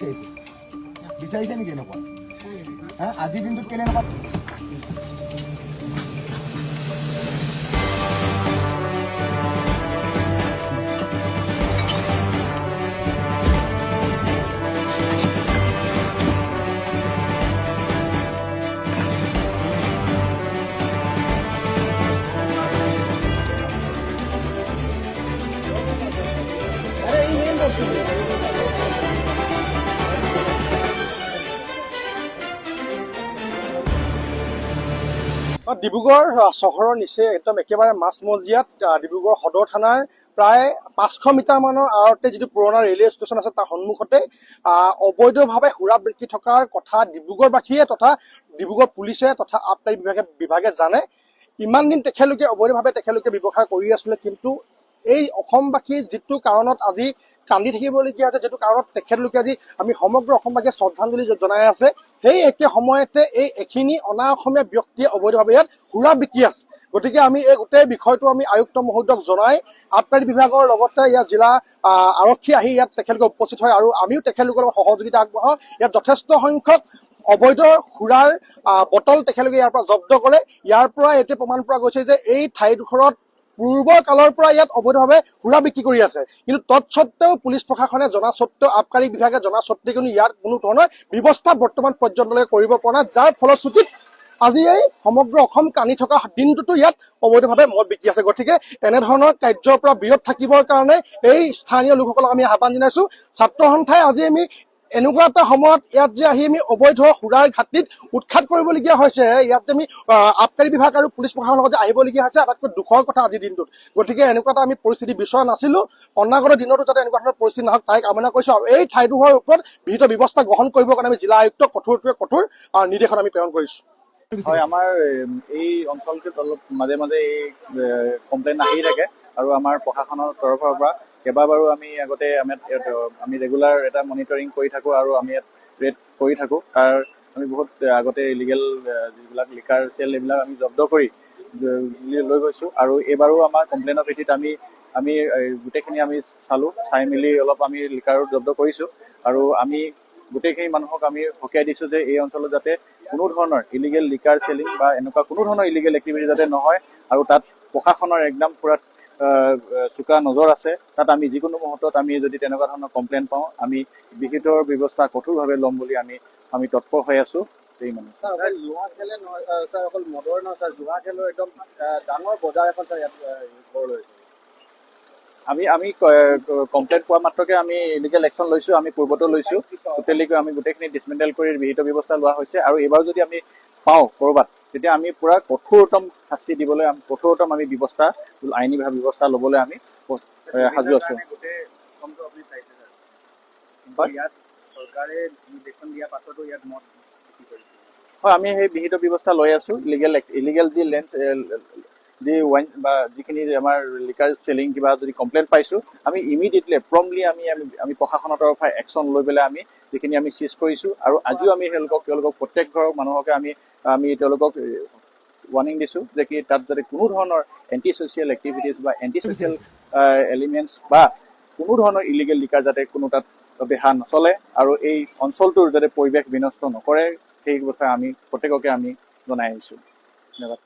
বিচাৰিছে নেকি এনেকুৱা আজিৰ দিনটোত কেলে নাপায় ডিব্ৰুগড় চহৰৰ নিচে একদম একেবাৰে মাছমজিয়াত ডিব্ৰুগড় সদৰ থানাৰ প্ৰায় 500 মিটাৰ মানৰ আঁৰতে যিটো পুৰণা ৰেলৱে ষ্টেচন আছে তাৰ সন্মুখতে অবৈধভাৱে সুৰা বিক্ৰী থকাৰ কথা ডিব্ৰুগড়বাসীয়ে তথা ডিব্ৰুগড় পুলিচে তথা আবকাৰী বিভাগে জানে। ইমান দিন তেখেতলোকে অবৈধভাৱে ব্যৱসায় কৰি আছিলে, কিন্তু এই অসমবাসী যিটো কাৰণত আজি কান্দি থাকিবলগীয়া আছে, যিটো কাৰণত তেখেতলোকে আজি আমি সমগ্ৰ অসমবাসীয়ে শ্ৰদ্ধাঞ্জলি জনাই আছে, সেই একে সময়তে এই এখিনি অনা অসমীয়া ব্যক্তিয়ে অবৈধভাৱে ইয়াত সুৰা বিক্ৰী আছে। গতিকে আমি এই গোটেই বিষয়টো আমি আয়ুক্ত মহোদয়ক জনাই আবকাৰী বিভাগৰ লগতে ইয়াত জিলা আৰক্ষী আহি ইয়াত তেখেতলোকে উপস্থিত হয় আৰু আমিও তেখেতলোকৰ লগত সহযোগিতা আগবঢ়াওঁ। ইয়াত যথেষ্ট সংখ্যক অবৈধ সুৰাৰ বটল তেখেতলোকে ইয়াৰ পৰা জব্দ কৰে। ইয়াৰ পৰা এইটো প্ৰমাণ পোৱা গৈছে যে এই ঠাইডোখৰত পূৰ্বৰ কালৰ পৰা ইয়াত অবৈধভাৱে সুৰা বিক্ৰী কৰি আছে, কিন্তু তৎসত্ত্বেও পুলিচ প্ৰশাসনে জনা স্বত্বেও আবকাৰী বিভাগে জনা স্বত্বেও কিন্তু ইয়াৰ কোনো ধৰণৰ ব্যৱস্থা বৰ্তমান পৰ্যন্তলৈকে কৰিব পৰা নাই, যাৰ ফলশ্ৰুতিত আজি এই সমগ্ৰ অসম কান্দি থকা দিনটোতো ইয়াত অবৈধভাৱে মদ বিক্ৰী আছে। গতিকে এনেধৰণৰ কাৰ্যৰ পৰা বিৰত থাকিবৰ কাৰণে এই স্থানীয় লোকসকলক আমি আহ্বান জনাইছো। ছাত্ৰ সন্থাই আজি আমি এনেকুৱা এটা সময়ত ইয়াত যে আহি আমি অবৈধ সুৰাৰ ঘাটিত উৎখাত কৰিবলগীয়া হৈছে, ইয়াত যে আমি আবকাৰী বিভাগ আৰু পুলিচ প্ৰশাসনৰ লগত যে আহিবলগীয়া হৈছে, আটাইতকৈ দুখৰ কথা আজিৰ দিনটোত। গতিকে এনেকুৱা এটা আমি পৰিস্থিতি বিচৰা নাছিলো। অনাগত দিনতো যাতে এনেকুৱা ধৰণৰ পৰিস্থিতি নহওক তাই কামনা কৰিছো আৰু এই ঠাইডোখৰৰ ওপৰত বিহিত ব্যৱস্থা গ্ৰহণ কৰিবৰ কাৰণে আমি জিলা আয়ুক্তক কঠোৰ নিৰ্দেশনা আমি প্ৰেৰণ কৰিছো। হয়, আমাৰ এই অঞ্চলটোত অলপ মাজে মাজে এই কমপ্লেইন আহি থাকে আৰু আমাৰ প্ৰশাসনৰ তৰফৰ পৰা কেইবাবাৰো আমি আগতে আমি ৰেগুলাৰ এটা মনিটৰিং কৰি থাকোঁ আৰু আমি ইয়াত ৰেড কৰি থাকোঁ। তাৰ আমি বহুত আগতে ইলিগেল যিবিলাক লিকাৰ চেল এইবিলাক আমি জব্দ কৰি লৈ গৈছোঁ আৰু এইবাৰো আমাৰ কমপ্লেইনৰ ভিত্তিত আমি গোটেইখিনি আমি চাই মেলি অলপ আমি লিকাৰো জব্দ কৰিছোঁ আৰু আমি গোটেইখিনি মানুহক আমি সকীয়াই দিছোঁ যে এই অঞ্চলত যাতে কোনো ধৰণৰ ইলিগেল লিকাৰ চেলিং বা এনেকুৱা কোনো ধৰণৰ ইলিগেল এক্টিভিটি যাতে নহয় আৰু তাত প্ৰশাসনৰ একদম পুৰা চোকা নজৰ আছে। তাত আমি যিকোনো মুহূৰ্তত আমি যদি তেনেকুৱা ধৰণৰ কমপ্লেইন পাওঁ আমি বিহিত ব্যৱস্থা কঠোৰভাৱে ল'ম বুলি আমি তৎপৰ হৈ আছোঁ। এই মানে জুৱা খেলে নহয় ছাৰ, অকল মদৰ নহয় ছাৰ, জুৱা খেলৰ একদম ডাঙৰ বজাৰ এখন ছাৰ ইয়াত আমি কমপ্লেইন পোৱা মাত্ৰকে আমি ইলিগেল একশ্যন লৈছোঁ। আমি পূৰ্বতো লৈছোঁ, আমি গোটেইখিনি ডিছমেণ্টেল কৰি বিহিত ব্যৱস্থা লোৱা হৈছে আৰু এইবাৰ যদি আমি পাওঁ ক'ৰবাত তেতিয়া আমি পুৰা কঠোৰতম শাস্তি দিবলৈ কঠোৰতম আমি ব্যৱস্থা আইনী ব্যৱস্থা ল'বলৈ আমি সাজু আছোঁ। হয়, আমি সেই বিহিত ব্যৱস্থা লৈ আছোঁ। ইলিগেল যি লেন্স যি ৱাইন বা যিখিনি আমাৰ লিকাৰ চেলিং কিবা যদি কমপ্লেইন পাইছোঁ আমি ইমিডিয়েটলি প্ৰম্পটলি আমি প্ৰশাসনৰ তৰফৰ একশ্যন লৈ পেলাই যিখিনি আমি চিজ কৰিছোঁ আৰু আজিও আমি তেওঁলোকক প্ৰত্যেক ঘৰৰ মানুহকে আমি তেওঁলোকক ৱাৰ্ণিং দিছোঁ যে কি তাত যাতে কোনো ধৰণৰ এণ্টি ছ'চিয়েল এক্টিভিটিজ বা এণ্টি ছ'চিয়েল এলিমেণ্টছ বা কোনো ধৰণৰ ইলিগেল লিকাৰ যাতে কোনো তাত বেহা নচলে আৰু এই অঞ্চলটোৰ যাতে পৰিৱেশ বিনষ্ট নকৰে সেই কথা আমি প্ৰত্যেককে আমি জনাই আহিছোঁ। ধন্যবাদ।